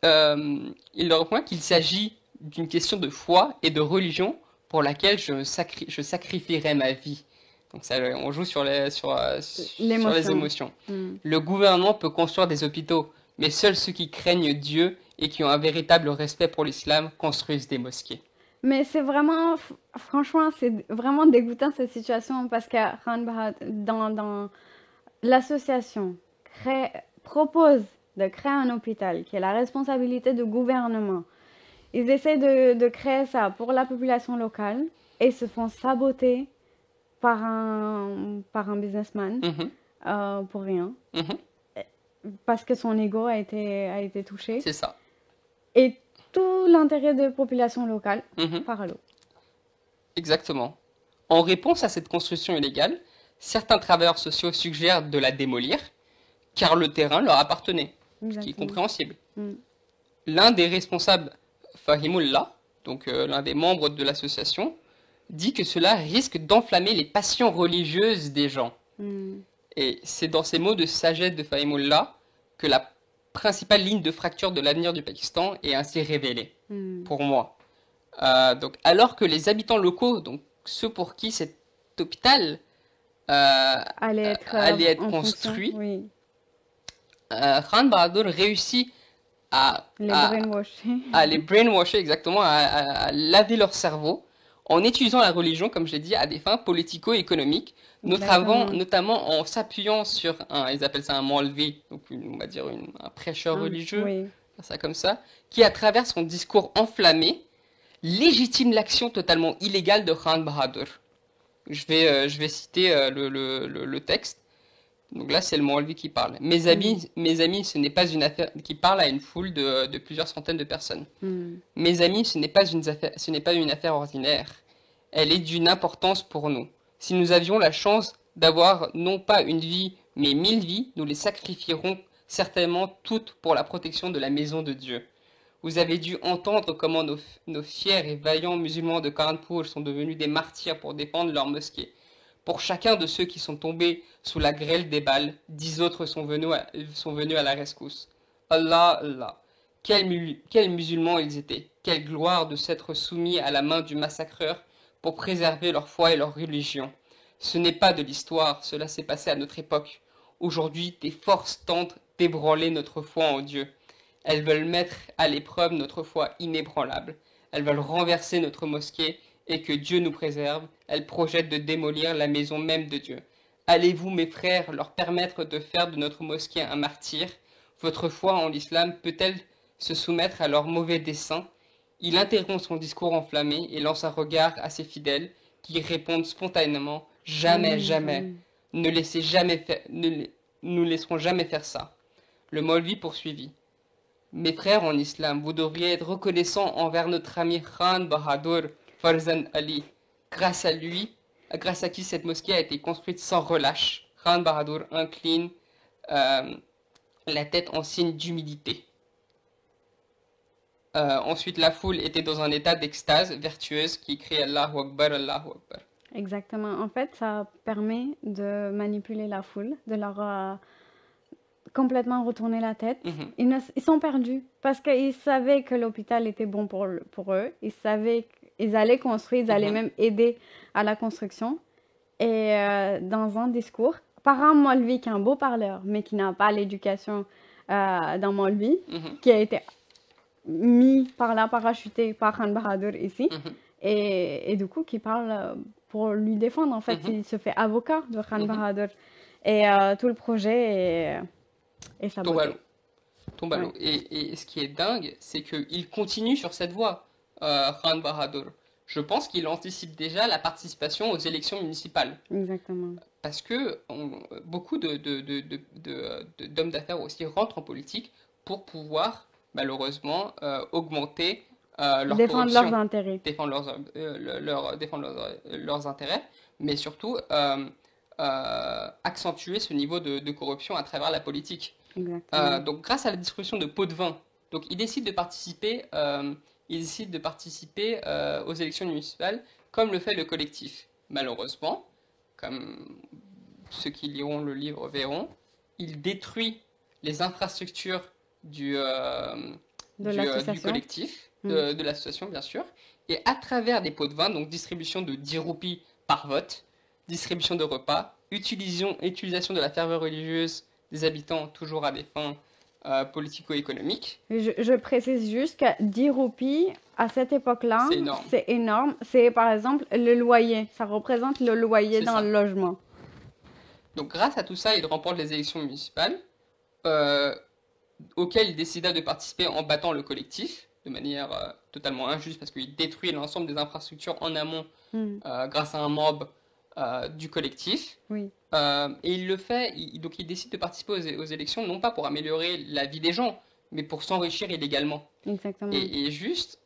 qu'il s'agit d'une question de foi et de religion pour laquelle je sacrifierai ma vie. Donc ça, on joue sur les émotions. Le gouvernement peut construire des hôpitaux, mais seuls ceux qui craignent Dieu et qui ont un véritable respect pour l'islam construisent des mosquées. Mais c'est vraiment, franchement, c'est vraiment dégoûtant cette situation parce que Khan Bahadur, dans l'association, propose de créer un hôpital qui est la responsabilité du gouvernement. Ils essaient de créer ça pour la population locale et se font saboter par un businessman pour rien. Parce que son ego a été touché. C'est ça. Et tout l'intérêt de la population locale part à l'eau. Exactement. En réponse à cette construction illégale, certains travailleurs sociaux suggèrent de la démolir, car le terrain leur appartenait, ce qui est compréhensible. L'un des responsables, Fahimullah, donc l'un des membres de l'association, dit que cela risque d'enflammer les passions religieuses des gens. Et c'est dans ces mots de sagesse de Fahimullah que la principale ligne de fracture de l'avenir du Pakistan est ainsi révélée, pour moi. Donc, alors que les habitants locaux, donc ceux pour qui cet hôpital allait être construit, Khan Bahadur réussit à les brainwasher, exactement, à laver leur cerveau en utilisant la religion, comme je l'ai dit, à des fins politico-économiques, notamment en s'appuyant sur ils appellent ça un maulvi, donc on va dire un prêcheur religieux, ça comme ça, qui à travers son discours enflammé légitime l'action totalement illégale de Khan Bahadur. Je vais citer le texte. Donc là, c'est le Maulvi qui parle. Mes amis, ce n'est pas une affaire qui parle à une foule de plusieurs centaines de personnes. Mes amis, ce n'est pas une affaire ordinaire. Elle est d'une importance pour nous. Si nous avions la chance d'avoir non pas une vie, mais 1000 vies, nous les sacrifierons certainement toutes pour la protection de la maison de Dieu. Vous avez dû entendre comment nos fiers et vaillants musulmans de Karanpur sont devenus des martyrs pour défendre leur mosquée. Pour chacun de ceux qui sont tombés sous la grêle des balles, 10 autres sont venus à la rescousse. Allah, Allah, quels musulmans ils étaient, quelle gloire de s'être soumis à la main du massacreur pour préserver leur foi et leur religion. Ce n'est pas de l'histoire, cela s'est passé à notre époque. Aujourd'hui, des forces tentent d'ébranler notre foi en Dieu. Elles veulent mettre à l'épreuve notre foi inébranlable. Elles veulent renverser notre mosquée et que Dieu nous préserve, elles projettent de démolir la maison même de Dieu. Allez-vous, mes frères, leur permettre de faire de notre mosquée un martyr? Votre foi en l'islam peut-elle se soumettre à leurs mauvais desseins? Il interrompt son discours enflammé et lance un regard à ses fidèles qui répondent spontanément: Jamais, Jamais, jamais, jamais. nous laisserons jamais faire ça. Le Maulvi poursuivit: Mes frères en islam, vous devriez être reconnaissants envers notre ami Khan Bahadur Farzan Ali. Grâce à lui, grâce à qui cette mosquée a été construite sans relâche. Khan Bahadur incline la tête en signe d'humilité. Ensuite, la foule était dans un état d'extase vertueuse qui crie Allahu Akbar, Allahu Akbar. Exactement. En fait, ça permet de manipuler la foule, de leur complètement retourner la tête. Ils sont perdus parce qu'ils savaient que l'hôpital était bon pour eux. Ils savaient qu'ils allaient construire, ils allaient même aider à la construction. Et dans un discours, par un Maulvi qui est un beau parleur, mais qui n'a pas l'éducation d'un Maulvi, qui a été mis par là, parachuté par Khan Bahadur ici, et du coup qui parle pour lui défendre. En fait, il se fait avocat de Khan Bahadur. Et tout le projet est saboté. Tombe à l'eau. Et ce qui est dingue, c'est qu'il continue sur cette voie, Khan Bahadur. Je pense qu'il anticipe déjà la participation aux élections municipales. Exactement. Parce que beaucoup d'hommes d'affaires aussi rentrent en politique pour pouvoir, malheureusement, augmenter leur défendre corruption. Leurs intérêts. Défendre leurs intérêts, mais surtout accentuer ce niveau de corruption à travers la politique. Donc grâce à la distribution de pots de vin, donc il décide de participer aux élections municipales comme le fait le collectif. Malheureusement, comme ceux qui liront le livre verront, il détruit les infrastructures du collectif, de l'association bien sûr, et à travers des pots de vin, donc distribution de 10 roupies par vote, distribution de repas, utilisation de la ferveur religieuse des habitants toujours à des fins politico-économiques. Je précise juste que 10 roupies, à cette époque-là, c'est énorme. C'est par exemple le loyer. Ça représente le loyer dans le logement. Donc grâce à tout ça, il remporte les élections municipales, auxquelles il décida de participer en battant le collectif, de manière totalement injuste, parce qu'il détruit l'ensemble des infrastructures en amont grâce à un mob du collectif. Oui. Et il le fait, donc il décide de participer aux élections, non pas pour améliorer la vie des gens, mais pour s'enrichir illégalement. Exactement. Et juste,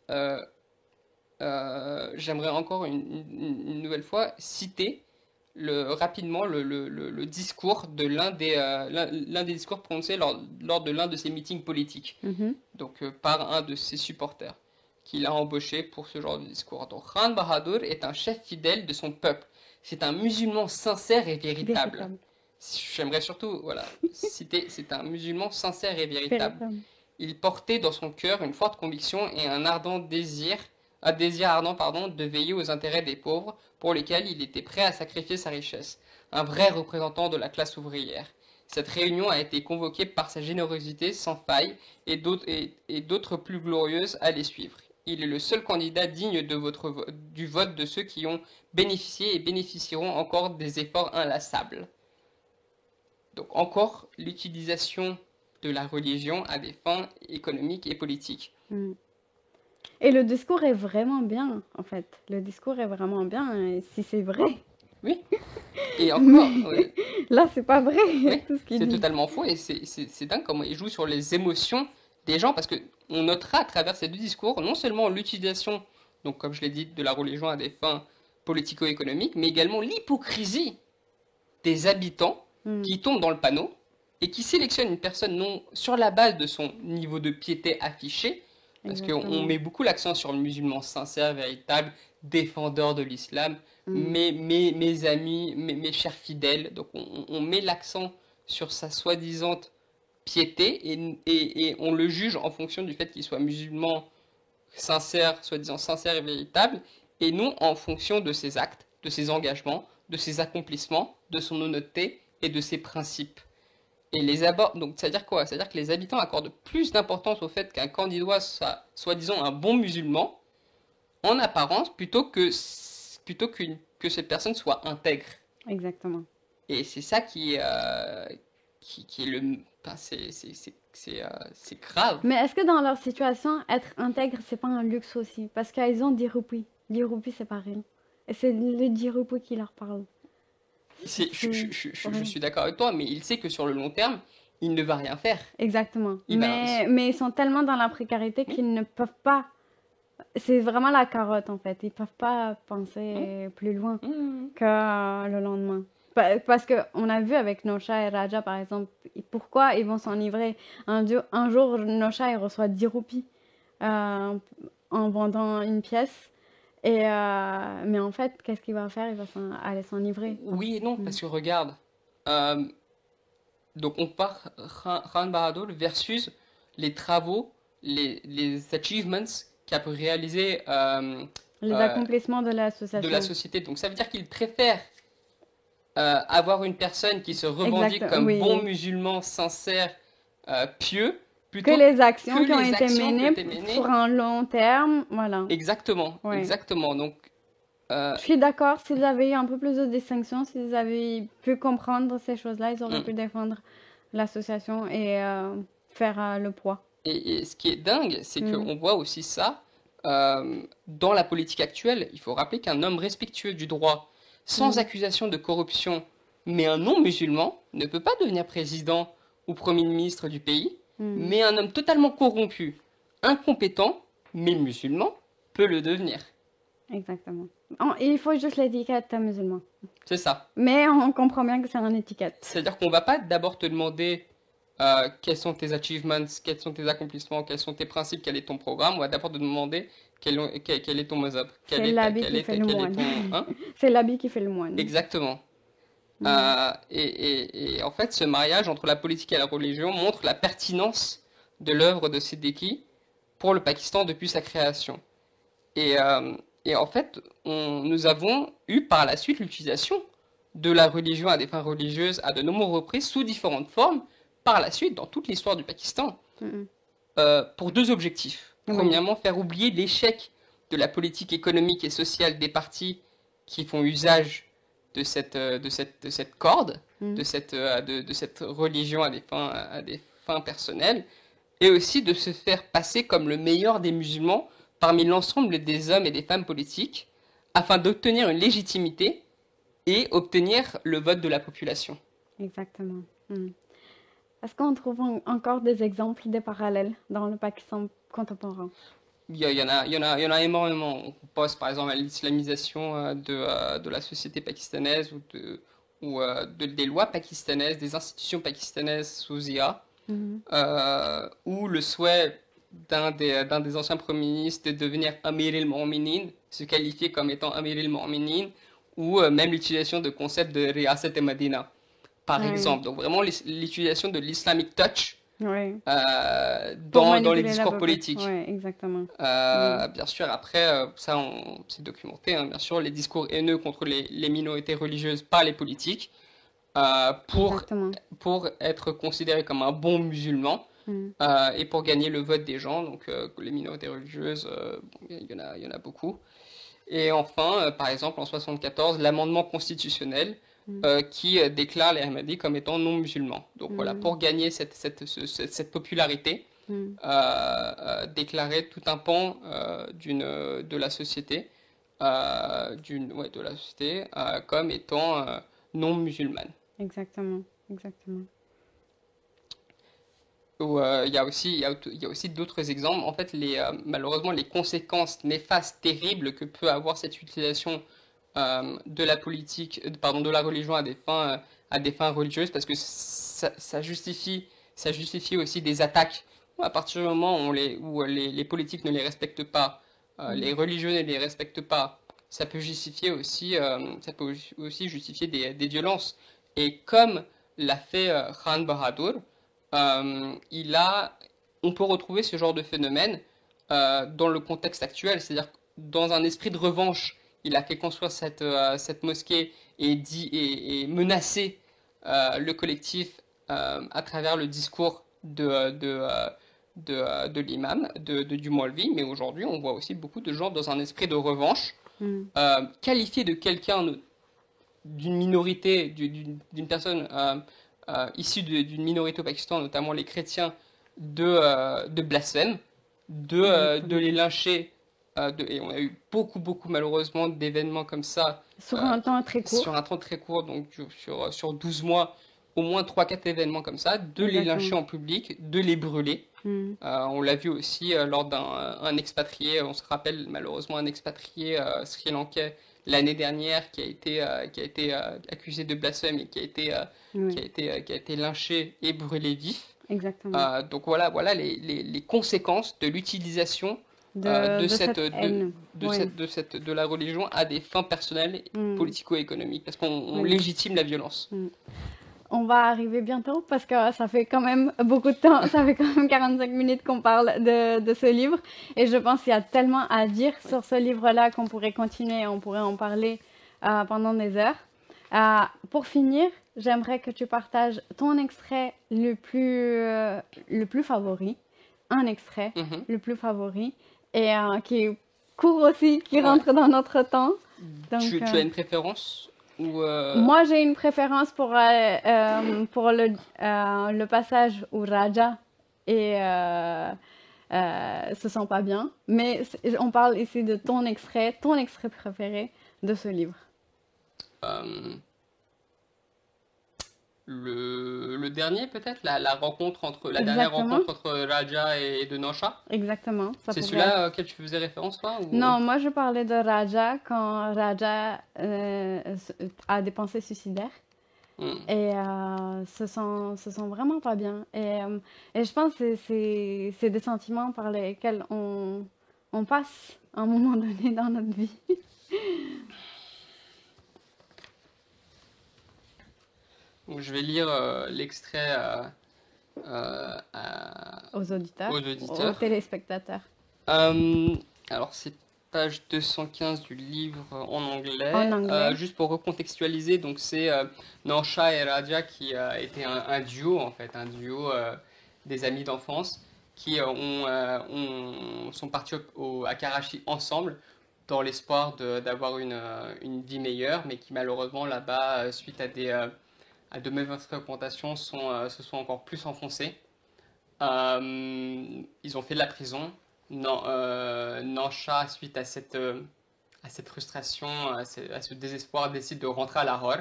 j'aimerais encore une nouvelle fois citer rapidement le discours de l'un des discours prononcés lors de l'un de ses meetings politiques, donc par un de ses supporters qu'il a embauché pour ce genre de discours. Donc Khan Bahadur est un chef fidèle de son peuple. C'est un musulman sincère et véritable. J'aimerais surtout citer, c'est un musulman sincère et véritable. Il portait dans son cœur une forte conviction et un désir ardent de veiller aux intérêts des pauvres, pour lesquels il était prêt à sacrifier sa richesse. Un vrai représentant de la classe ouvrière. Cette réunion a été convoquée par sa générosité sans faille et d'autres plus glorieuses à les suivre. Il est le seul candidat digne du vote de ceux qui ont bénéficié et bénéficieront encore des efforts inlassables. Donc encore l'utilisation de la religion à des fins économiques et politiques. Et le discours est vraiment bien, en fait. Le discours est vraiment bien, si c'est vrai. Oui. Et encore... Là, c'est pas vrai. Oui, c'est totalement faux, et c'est dingue comment il joue sur les émotions des gens, parce qu'on notera à travers ces deux discours non seulement l'utilisation, donc comme je l'ai dit, de la religion à des fins politico-économiques, mais également l'hypocrisie des habitants qui tombent dans le panneau et qui sélectionnent une personne non sur la base de son niveau de piété affiché, parce qu'on met beaucoup l'accent sur le musulman sincère, véritable, défendeur de l'islam, mes amis, mes chers fidèles. Donc on met l'accent sur sa soi-disant piété et on le juge en fonction du fait qu'il soit musulman sincère, soi-disant sincère et véritable, et non en fonction de ses actes, de ses engagements, de ses accomplissements, de son honnêteté et de ses principes. Et donc, c'est-à-dire quoi? C'est-à-dire que les habitants accordent plus d'importance au fait qu'un candidat soit, soi-disant, un bon musulman, en apparence que cette personne soit intègre. Exactement. Et c'est ça qui est le... Enfin, c'est grave. Mais est-ce que dans leur situation, être intègre, c'est pas un luxe aussi? Parce qu'ils ont 10 roupies. 10 roupies, c'est pas rien. Et c'est les 10 roupies qui leur parlent. Je suis d'accord avec toi, mais il sait que sur le long terme, il ne va rien faire. Exactement. Il va... Mais ils sont tellement dans la précarité qu'ils ne peuvent pas. C'est vraiment la carotte en fait. Ils peuvent pas penser plus loin que le lendemain. Parce qu'on a vu avec Nosha et Raja par exemple, pourquoi ils vont s'enivrer. Un jour, Nosha il reçoit 10 roupies en vendant une pièce. Mais en fait, qu'est-ce qu'il va faire? Il va aller s'enivrer. Oui et non, parce que regarde, donc on part Khan Bahadur versus les travaux, les achievements qu'a pu réaliser Les accomplissements de de la l'association. société. Donc ça veut dire qu'il préfère avoir une personne qui se revendique Exact, comme oui. bon musulman, sincère, pieux, Que plutôt les actions que qui ont les été actions qui ont menées été menées. sur un long terme, voilà. Exactement, Ouais. exactement. Donc, Je suis d'accord, s'ils avaient eu un peu plus de distinction, s'ils avaient pu comprendre ces choses-là, ils auraient pu défendre l'association et faire le poids. et ce qui est dingue, c'est qu'on voit aussi ça dans la politique actuelle. Il faut rappeler qu'un homme respectueux du droit, sans accusation de corruption, mais un non-musulman, ne peut pas devenir président ou premier ministre du pays. Mais un homme totalement corrompu, incompétent, mais musulman, peut le devenir. Exactement. Il faut juste l'étiquette musulman. C'est ça. Mais on comprend bien que c'est une étiquette. C'est-à-dire qu'on va pas d'abord te demander quels sont tes achievements, quels sont tes accomplissements, quels sont tes principes, quel est ton programme. On va d'abord te demander quel est ton mazhab. C'est l'habit qui fait le moine. C'est l'habit qui fait le moine. Exactement. Et en fait, ce mariage entre la politique et la religion montre la pertinence de l'œuvre de Siddiqui pour le Pakistan depuis sa création. Et en fait, nous avons eu par la suite l'utilisation de la religion à des fins religieuses à de nombreuses reprises sous différentes formes par la suite dans toute l'histoire du Pakistan pour deux objectifs. Premièrement, faire oublier l'échec de la politique économique et sociale des partis qui font usage de cette corde, de cette religion à des fins personnelles, et aussi de se faire passer comme le meilleur des musulmans parmi l'ensemble des hommes et des femmes politiques, afin d'obtenir une légitimité et obtenir le vote de la population. Exactement. Est-ce qu'on trouve encore des exemples, des parallèles dans le Pakistan contemporain? Il y en a énormément. On pense par exemple à l'islamisation de la société pakistanaise ou des lois pakistanaises, des institutions pakistanaises sous IA, ou le souhait d'un des anciens premiers ministres de devenir Amir al-Mu'minin, se qualifier comme étant Amir al-Mu'minin, ou même l'utilisation de concepts de Riyasat et Madina, par exemple. Donc vraiment l'utilisation de l'islamic touch dans les discours politiques. Oui, exactement. Bien sûr, après, ça c'est documenté, hein, bien sûr, les discours haineux contre les minorités religieuses par les politiques pour être considéré comme un bon musulman. Et pour gagner le vote des gens, donc les minorités religieuses, il y en a beaucoup. Et enfin, par exemple, en 1974, l'amendement constitutionnel qui déclare les Ahmadis comme étant non musulmans. Donc voilà, pour gagner cette popularité, déclarer tout un pan de la société, comme étant non musulmane. Exactement, exactement. Il y a aussi d'autres exemples. En fait, malheureusement, les conséquences néfastes, terribles que peut avoir cette utilisation de la politique, de la religion à des fins religieuses, parce que ça justifie aussi des attaques. À partir du moment où les politiques ne les respectent pas, les religieux ne les respectent pas, ça peut aussi justifier des violences. Et comme l'a fait Khan Bahadur, on peut retrouver ce genre de phénomène dans le contexte actuel, c'est-à-dire dans un esprit de revanche, il a fait construire cette mosquée et menacé le collectif à travers le discours de l'imam, du Maulvi, mais aujourd'hui on voit aussi beaucoup de gens dans un esprit de revanche, qualifier de quelqu'un d'une minorité, d'une personne issue d'une minorité au Pakistan, notamment les chrétiens, de blasphème, de les lyncher. Et on a eu beaucoup malheureusement d'événements comme ça Sur un temps très court. sur un temps très court, donc sur 12 mois, au moins 3-4 événements comme ça, de les lyncher en public, de les brûler. On l'a vu aussi lors d'un expatrié, on se rappelle malheureusement un expatrié sri-lankais l'année dernière qui a été accusé de blasphème et qui a été lynché et brûlé vif. Exactement. Donc voilà les conséquences de l'utilisation de la religion à des fins personnelles, politico-économiques, parce qu'on légitime la violence. On va arriver bientôt parce que ça fait quand même beaucoup de temps, ça fait quand même 45 minutes qu'on parle de ce livre et je pense qu'il y a tellement à dire sur ce livre-là qu'on pourrait continuer, on pourrait en parler pendant des heures. Pour finir, j'aimerais que tu partages ton extrait le plus favori, un extrait le plus favori et qui court aussi, qui rentre dans notre temps. Donc, tu as une préférence Moi, j'ai une préférence pour le passage où Raja se sent pas bien. Mais on parle ici de ton extrait préféré de ce livre. Le dernier peut-être, la rencontre dernière rencontre entre Raja et de Nausha. Exactement. C'est celui-là auquel tu faisais référence toi ou... Non, moi je parlais de Raja quand Raja a des pensées suicidaires et se sent vraiment pas bien. Et je pense que c'est des sentiments par lesquels on passe à un moment donné dans notre vie. Donc, je vais lire l'extrait aux auditeurs, aux téléspectateurs. Alors, c'est page 215 du livre en anglais. Juste pour recontextualiser, donc c'est Nausha et Raja qui étaient un duo, en fait, un duo des amis d'enfance qui sont partis à Karachi ensemble dans l'espoir d'avoir une vie meilleure, mais qui malheureusement là-bas, suite à de mauvaises fréquentations, se sont encore plus enfoncés. Ils ont fait de la prison. Nausha, suite à cette frustration, à ce désespoir, décide de rentrer à Lahore.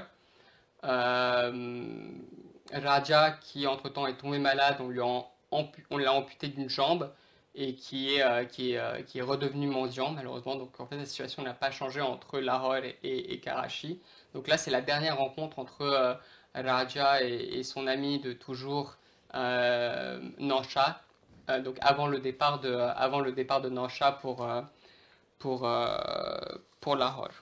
Raja, qui entre-temps est tombé malade, on l'a amputé d'une jambe et qui est redevenu mendiant malheureusement. Donc en fait la situation n'a pas changé entre Lahore et Karachi. Donc là c'est la dernière rencontre entre Raja et son ami de toujours Nausha, donc avant le départ de Nausha pour Lahore.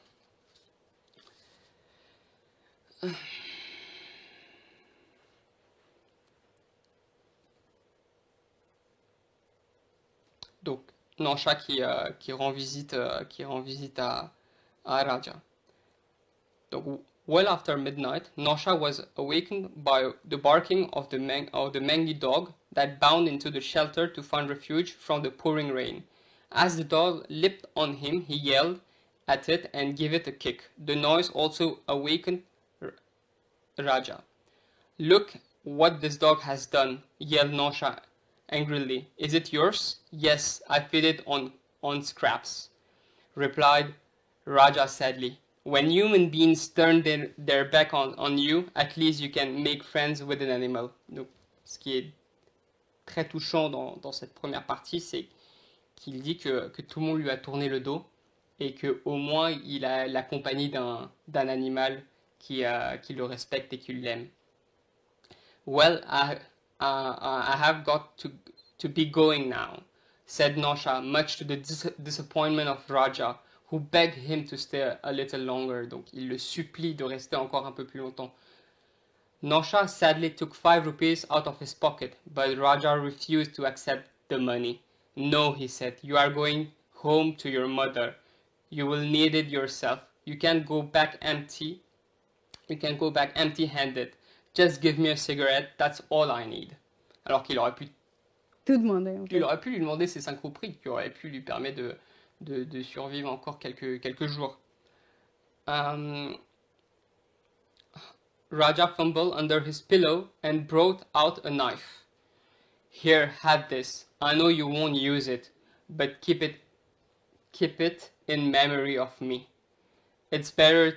Donc Nausha qui rend visite à Raja. Donc well after midnight, Nausha was awakened by the barking of the mangy dog that bounded into the shelter to find refuge from the pouring rain. As the dog leaped on him, he yelled at it and gave it a kick. The noise also awakened Raja. Look what this dog has done, yelled Nausha angrily. Is it yours? Yes, I fed it on scraps, replied Raja sadly. When human beings turn their back on you, at least you can make friends with an animal. Donc, ce qui est très touchant dans cette première partie, c'est qu'il dit que tout le monde lui a tourné le dos et qu'au moins il a la compagnie d'un animal qui le respecte et qui l'aime. Well, I have got to be going now, said Nausha, much to the disappointment of Raja, who begged him to stay a little longer. Donc il le supplie de rester encore un peu plus longtemps. Nausha sadly took 5 rupees out of his pocket, but Raja refused to accept the money. No, he said, you are going home to your mother. You will need it yourself. You can't go back empty-handed. Just give me a cigarette, that's all I need. Alors qu'il aurait pu tout demander. En fait. Il aurait pu lui demander ses 5 rupees qui auraient pu lui permettre de survivre encore quelques jours. Raja fumbled under his pillow and brought out a knife. Here, have this. I know you won't use it, but keep it in memory of me. It's better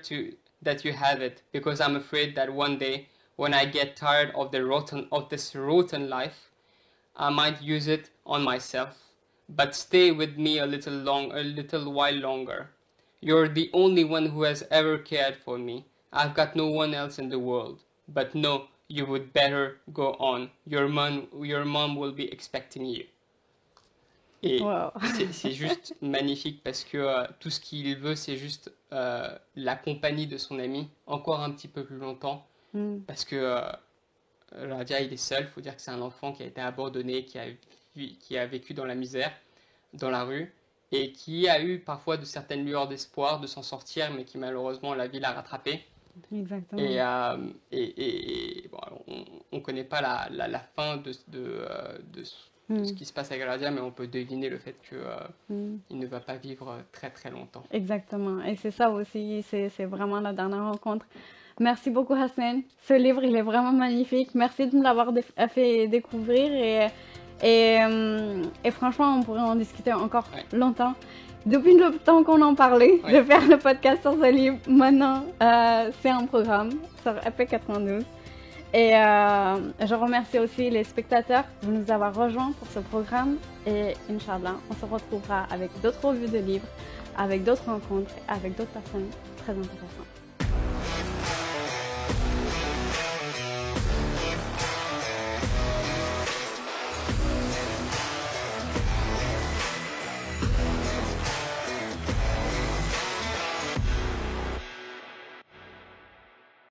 that you have it, because I'm afraid that one day, when I get tired of this rotten life, I might use it on myself. But stay with me a little while longer. You're the only one who has ever cared for me. I've got no one else in the world. But no, you would better go on. Your mom will be expecting you. Et Wow. c'est juste magnifique parce que tout ce qu'il veut, c'est juste la compagnie de son ami, encore un petit peu plus longtemps. Parce que Raja, il est seul. Il faut dire que c'est un enfant qui a été abandonné, qui a vécu dans la misère, dans la rue, et qui a eu parfois de certaines lueurs d'espoir de s'en sortir, mais qui malheureusement la vie l'a rattrapé. Exactement. Et bon, on connaît pas la fin de ce qui se passe avec Raja, mais on peut deviner le fait qu'il ne va pas vivre très très longtemps. Exactement. Et c'est ça aussi, c'est vraiment la dernière rencontre. Merci beaucoup Hasnain. Ce livre, il est vraiment magnifique. Merci de me l'avoir fait découvrir et franchement, on pourrait en discuter encore longtemps. Depuis le temps qu'on en parlait, de faire le podcast sur ce livre, maintenant, c'est un programme sur EP 92. Et je remercie aussi les spectateurs de nous avoir rejoints pour ce programme. Et Inch'Allah, on se retrouvera avec d'autres revues de livres, avec d'autres rencontres, avec d'autres personnes très intéressantes.